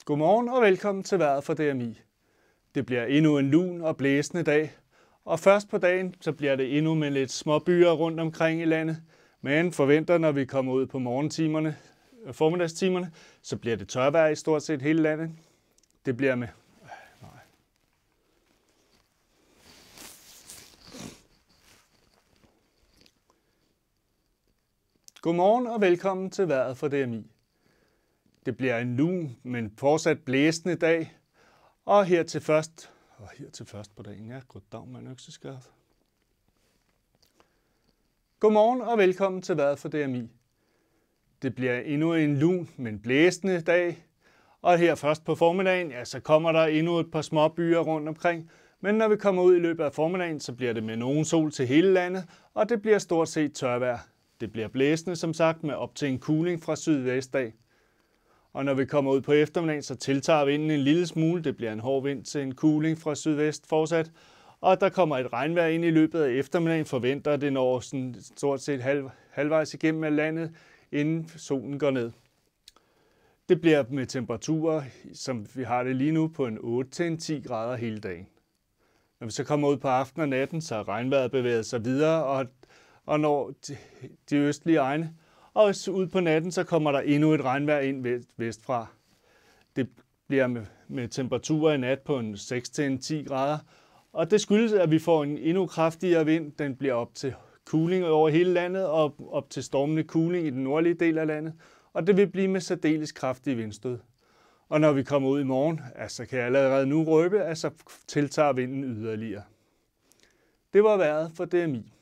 Godmorgen og velkommen til vejret fra DMI. Det bliver endnu en lun og blæsende dag, og først på dagen så bliver det endnu med lidt småbyer rundt omkring i landet, men forventer, når vi kommer ud på morgentimerne og formiddagstimerne, så bliver det tørvejr i stort set hele landet. Det bliver med Godmorgen og velkommen til vejret fra DMI. Det bliver en lun, men fortsat blæsende dag, og her til først på dagen, goddag med økseskaft. Godmorgen og velkommen til vejret fra DMI. Det bliver endnu en lun, men blæsende dag, og her først på formiddagen, så kommer der endnu et par små byer rundt omkring, men når vi kommer ud i løbet af formiddagen, så bliver det med nogen sol til hele landet, og det bliver stort set tørvejr. Det bliver blæsende, som sagt, med op til en kuling fra sydvest af. Og når vi kommer ud på eftermiddagen, så tiltager vinden en lille smule. Det bliver en hård vind til en kuling fra sydvest fortsat. Og der kommer et regnvejr ind i løbet af eftermiddagen. Forventer, at det når sådan stort set halvvejs igennem af landet, inden solen går ned. Det bliver med temperaturer, som vi har det lige nu, på en 8-10 grader hele dagen. Når vi så kommer ud på aftenen og natten, så har regnvejret bevæget sig videre og når de østlige egne. Og ud på natten, så kommer der endnu et regnvejr ind vestfra. Det bliver med temperaturer i nat på en 6-10 grader. Og det skyldes, at vi får en endnu kraftigere vind. Den bliver op til kuling over hele landet og op til stormende kuling i den nordlige del af landet. Og det vil blive med særdeles kraftige vindstød. Og når vi kommer ud i morgen, så kan jeg allerede nu røbe, at så tiltager vinden yderligere. Det var vejret for DMI.